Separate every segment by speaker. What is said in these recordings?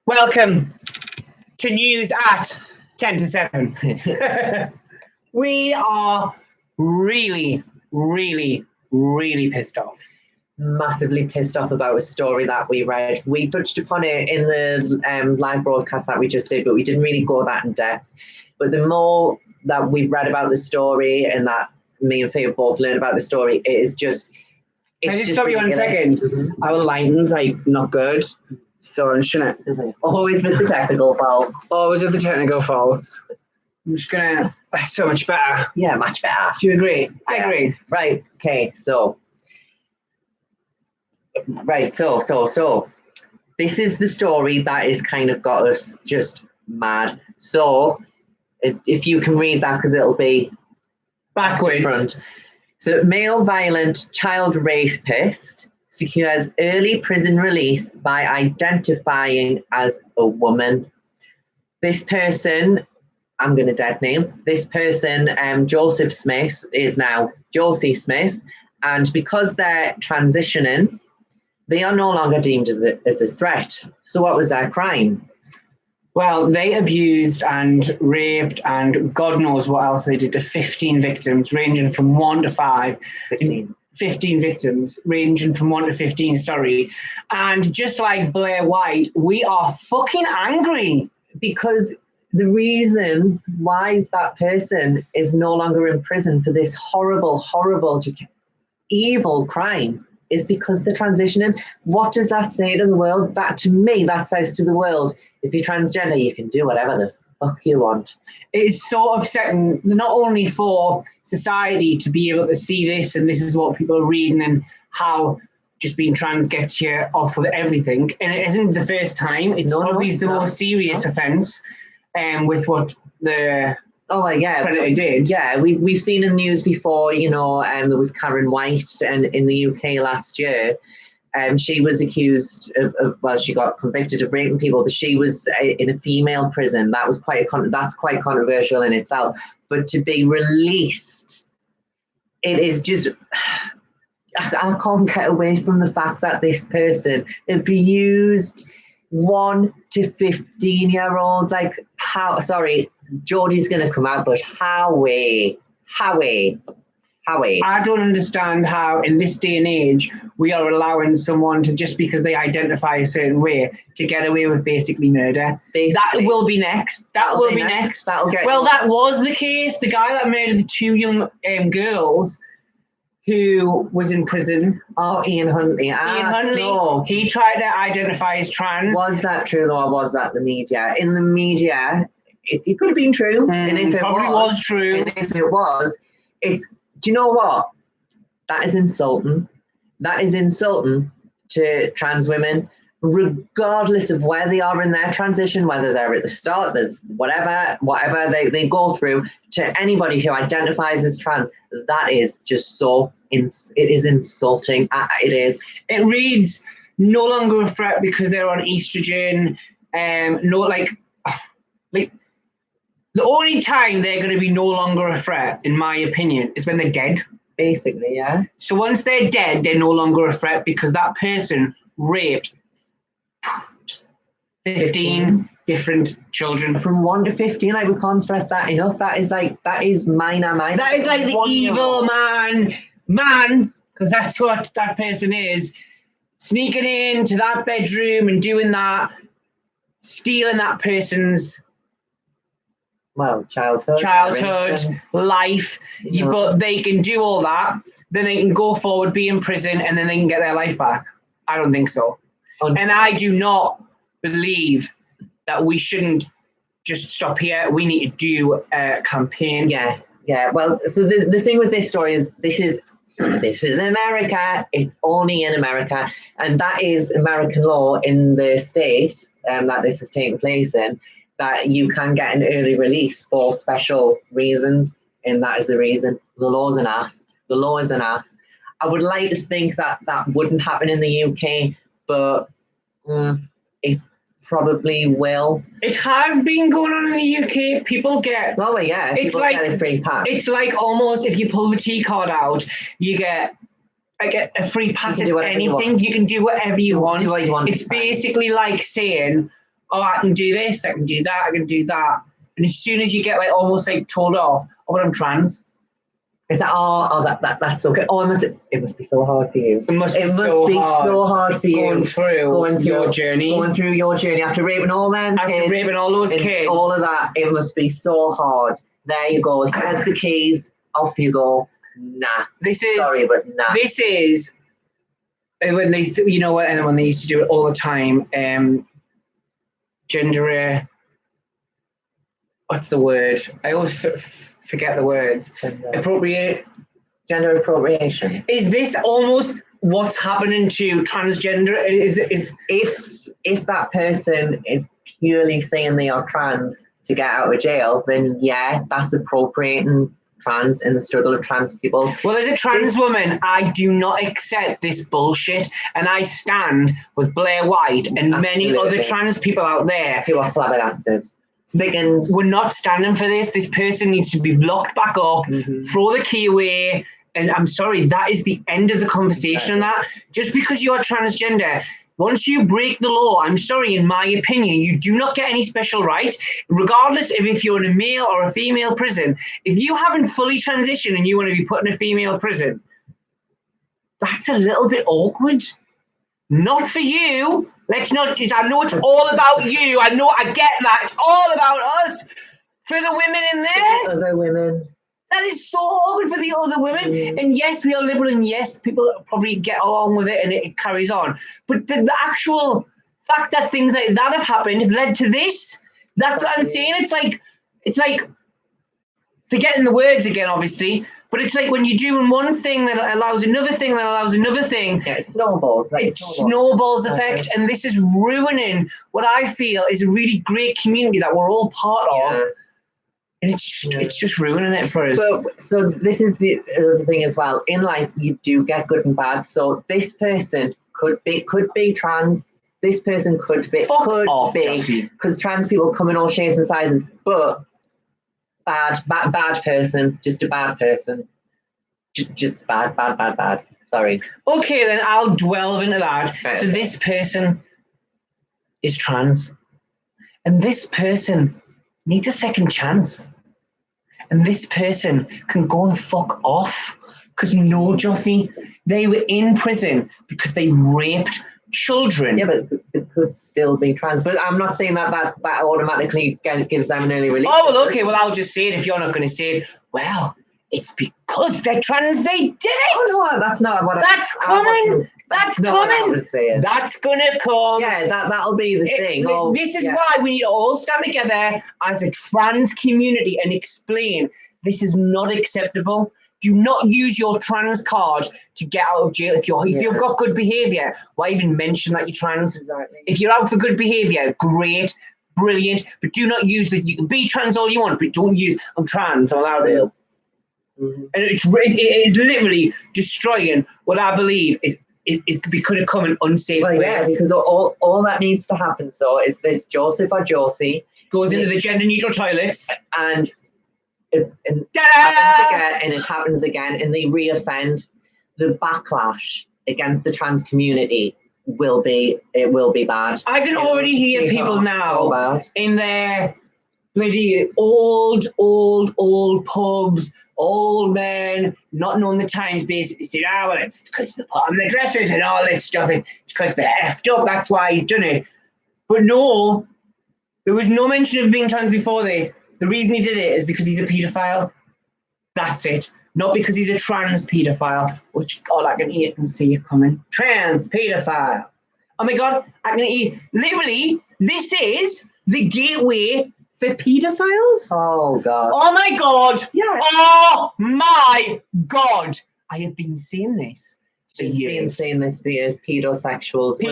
Speaker 1: Welcome to News at 10 to 7. We are really pissed off.
Speaker 2: Massively pissed off about a story that we read. We touched upon it in the live broadcast that we just did, but we didn't really go that in depth. But the more that we've read about the story and that me and Faye have both learned about the story, it is just...
Speaker 1: Can I just stop you 1 second?
Speaker 2: Mm-hmm.
Speaker 1: Our lighting's not good. So I'm just gonna...
Speaker 2: Always with the technical fault.
Speaker 1: Always with the technical faults. I'm just gonna... That's so much better.
Speaker 2: Yeah, much better.
Speaker 1: Do you agree? I
Speaker 2: Yeah.
Speaker 1: agree.
Speaker 2: Right, okay, so... Right, so... This is the story that has kind of got us just mad. So, if you can read that, because it'll be...
Speaker 1: Backwards.
Speaker 2: Front. So, male violent child rapist secures early prison release by identifying as a woman. This person, I'm going to dead name, this person, Josie Smith, is now Josie Smith. And because they're transitioning, they are no longer deemed as a threat. So what was their crime?
Speaker 1: Well, they abused and raped and God knows what else they did to 15 victims, ranging from 1 to 5. 15 victims, ranging from 1 to 15, sorry. And just like Blair White, we are fucking angry.
Speaker 2: Because the reason why that person is no longer in prison for this horrible, just evil crime is because they're transitioning. What does that say to the world? That, to me, that says to the world, if you're transgender, you can do whatever the fuck you want.
Speaker 1: It is so upsetting, not only for society to be able to see this, and this is what people are reading, and how just being trans gets you off with everything. And it isn't the first time. It's probably the most serious offence, with what the predator did.
Speaker 2: Yeah, we've seen in the news before, there was Karen White and in the UK last year. She was accused of she got convicted of raping people, but she was in a female prison. That was that's quite controversial in itself. But to be released, it is just, I can't get away from the fact that this person abused 1 to 15-year-olds. Like, how? Sorry, Geordie's going to come out, but how?
Speaker 1: I don't understand how, in this day and age, we are allowing someone to, just because they identify a certain way, to get away with basically murder. That will be next. That will be next.
Speaker 2: That'll get.
Speaker 1: Well, that was the case. The guy that murdered the 2 young girls, who was in prison.
Speaker 2: Oh, Ian Huntley.
Speaker 1: Ian Huntley. So, he tried to identify as trans.
Speaker 2: Was that true, though, or was that the media? In the media, it could have been true.
Speaker 1: And if it probably was true.
Speaker 2: And if it was, it's... Do you know what? That is insulting. That is insulting to trans women, regardless of where they are in their transition, whether they're at the start, whatever they go through, to anybody who identifies as trans. That is just so, it is insulting. It is.
Speaker 1: It reads, no longer a threat because they're on estrogen. The only time they're going to be no longer a threat, in my opinion, is when they're dead.
Speaker 2: Basically, yeah.
Speaker 1: So once they're dead, they're no longer a threat because that person raped just 15 different children.
Speaker 2: From 1 to 15, we can't stress that enough. That is minor.
Speaker 1: That is like the evil man, because that's what that person is. Sneaking into that bedroom and doing that, stealing that person's
Speaker 2: childhood,
Speaker 1: life, but they can do all that, then they can go forward, be in prison, and then they can get their life back. I don't think so. And I do not believe that we shouldn't just stop here. We need to do a campaign.
Speaker 2: Yeah. Well, so the thing with this story is this is America. It's only in America, and that is American law in the state that this is taking place in, that you can get an early release for special reasons, and that is the reason. The law is an ass. I would like to think that wouldn't happen in the UK, but it probably will.
Speaker 1: It has been going on in the UK. People get...
Speaker 2: Oh, yeah.
Speaker 1: It's like
Speaker 2: get a free pass.
Speaker 1: It's like almost if you pull the T card out, you get like a free pass
Speaker 2: You
Speaker 1: at
Speaker 2: can do whatever you
Speaker 1: anything.
Speaker 2: want.
Speaker 1: You can do whatever you want.
Speaker 2: Do what you want.
Speaker 1: It's basically like saying, oh, I can do this, I can do that, I can do that. And as soon as you get like almost like told off, oh, but I'm trans.
Speaker 2: It's like, that's okay. Oh, it must be so hard for you.
Speaker 1: It must be
Speaker 2: so hard for you
Speaker 1: going through your journey.
Speaker 2: Going through your journey after raping all them
Speaker 1: After
Speaker 2: kids,
Speaker 1: raping all those kids.
Speaker 2: all of that, it must be so hard. There you go. Here's the keys. Off you go. Nah. Sorry, but nah.
Speaker 1: This is when they, you know what, and when they used to do it all the time. Gender. What's the word? I always forget the words.
Speaker 2: Gender appropriation.
Speaker 1: Is this almost what's happening to transgender? Is
Speaker 2: if that person is purely saying they are trans to get out of jail, then yeah, that's appropriating trans in the struggle of trans people.
Speaker 1: Well, as a trans woman, I do not accept this bullshit, and I stand with Blair White and many other trans people out there
Speaker 2: who are flabbergasted.
Speaker 1: Sickened. We're not standing for this. This person needs to be locked back up, throw the key away, and I'm sorry, that is the end of the conversation on that. Just because you are transgender, once you break the law, I'm sorry, in my opinion, you do not get any special right, regardless of if you're in a male or a female prison. If you haven't fully transitioned and you want to be put in a female prison, that's a little bit awkward. Not for you. Let's not. I know it's all about you. I get that. It's all about us. For the women in there.
Speaker 2: Other women.
Speaker 1: That is so awkward for the other women. And yes, we are liberal, and yes, people probably get along with it and it carries on. But the actual fact that things like that have happened have led to this. That's what I'm saying. It's like forgetting the words again, obviously. But it's like when you're doing one thing that allows another thing that allows another thing.
Speaker 2: Yeah, it snowballs.
Speaker 1: Snowballs effect. And this is ruining what I feel is a really great community that we're all part of. And it's just ruining it for us.
Speaker 2: So this is the other thing as well. In life, you do get good and bad. So this person could be trans. This person could be because trans people come in all shapes and sizes. But bad person, just a bad person, just bad. Sorry.
Speaker 1: Okay, then I'll delve into that. Right. So this person is trans, and this person needs a second chance. And this person can go and fuck off. Because no, Josie, they were in prison because they raped children.
Speaker 2: Yeah, but it could still be trans. But I'm not saying that automatically gives them an early release.
Speaker 1: Oh, well, okay. Well, I'll just say it if you're not going to say it. Well, it's because they're trans they did it.
Speaker 2: Oh, no, that's not what
Speaker 1: That's coming. That's coming. That's going to come.
Speaker 2: Yeah, that'll be the thing.
Speaker 1: This is why we need to all stand together as a trans community and explain this is not acceptable. Do not use your trans card to get out of jail. If you've got good behaviour, why even mention that you're trans?
Speaker 2: Exactly.
Speaker 1: If you're out for good behaviour, great, brilliant. But do not use that. You can be trans all you want, but don't use I'm trans. I'm allowed to. And it is literally destroying what I believe is becoming an unsafe place.
Speaker 2: Yeah, because all that needs to happen is this Joseph or Josie
Speaker 1: goes into the gender neutral toilets
Speaker 2: and it happens again and they reoffend. The backlash against the trans community will be bad.
Speaker 1: I can already hear people now in their bloody old pubs, old men, not knowing the times, basically say, well, it's because they put on the dresses and all this stuff. It's because they're effed up. That's why he's done it. But no, there was no mention of being trans before this. The reason he did it is because he's a paedophile. That's it. Not because he's a trans paedophile, which God, I can hear it and see it coming. Trans paedophile. Oh my God, I can hear. Literally, this is the gateway for paedophiles.
Speaker 2: Oh God.
Speaker 1: Oh my God.
Speaker 2: Yeah.
Speaker 1: Oh my God. I have been seeing this.
Speaker 2: Saying this via pedosexuals,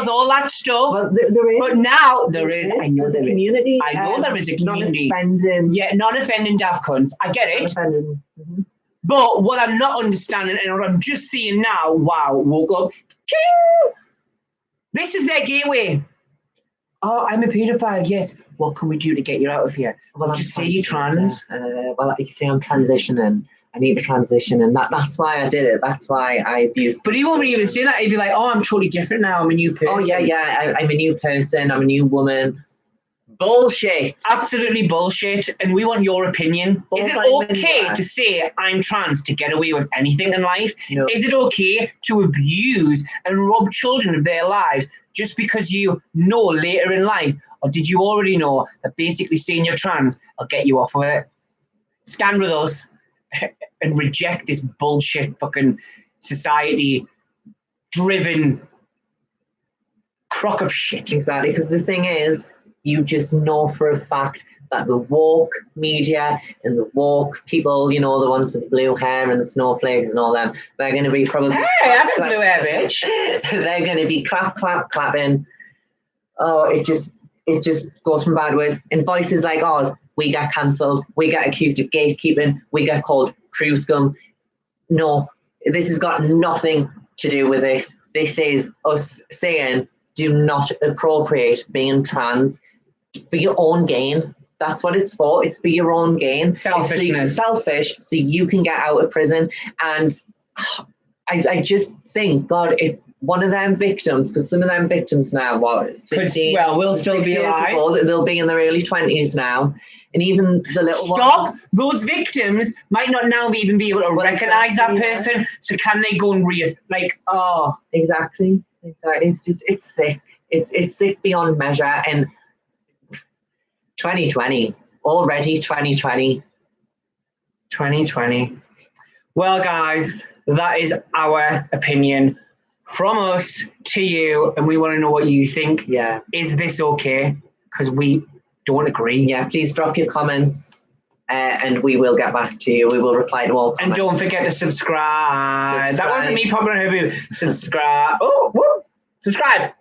Speaker 1: all that stuff.
Speaker 2: But there is.
Speaker 1: But now there is. I know there is.
Speaker 2: Community.
Speaker 1: I know there is a community.
Speaker 2: Non-offending
Speaker 1: daft cunts. I get it.
Speaker 2: Mm-hmm.
Speaker 1: But what I'm not understanding, and what I'm just seeing now, woke up. Ching! This is their gateway. Oh, I'm a paedophile. Yes. What can we do to get you out of here?
Speaker 2: Well,
Speaker 1: just say you're trans.
Speaker 2: Well, you can say I'm transitioning. I need to transition, and that's why I did it. That's why I abused.
Speaker 1: But he won't even say that. He'd be like, "Oh, I'm totally different now. I'm a new person."
Speaker 2: Oh yeah. I'm a new person. I'm a new woman. Bullshit.
Speaker 1: Absolutely bullshit. And we want your opinion. Is it okay to say I'm trans to get away with anything in life?
Speaker 2: No.
Speaker 1: Is it okay to abuse and rob children of their lives just because you know later in life? Or did you already know that basically saying you're trans will get you off with it? Stand with us and reject this bullshit fucking society driven crock of shit.
Speaker 2: Exactly, because the thing is, you just know for a fact that the woke media and the woke people, you know, the ones with the blue hair and the snowflakes and all them, they're going to be probably...
Speaker 1: Hey, I've got blue hair, bitch.
Speaker 2: They're going to be clapping. Oh, it just goes from bad ways. And voices like ours, we get cancelled, we get accused of gatekeeping, we get called crew scum. No, this has got nothing to do with this. This is us saying, do not appropriate being trans for your own gain. That's what it's for. It's for your own gain.
Speaker 1: Selfishness.
Speaker 2: Selfish, so you can get out of prison. And I just think, God, if one of them victims, because some of them victims now, what, 15,
Speaker 1: will still be alive.
Speaker 2: They'll be in their early 20s now. And even the little ones.
Speaker 1: Those victims might not now even be able to recognize that person. So can they go and
Speaker 2: Exactly. It's sick. It's sick beyond measure. And 2020, already 2020.
Speaker 1: Well, guys, that is our opinion from us to you, and we want to know what you think.
Speaker 2: Yeah.
Speaker 1: Is this okay? Because we don't agree.
Speaker 2: Yeah, please drop your comments, and we will get back to you. We will reply to all comments.
Speaker 1: And don't forget to subscribe. That wasn't me popping a review. Subscribe. Oh, whoop. Subscribe.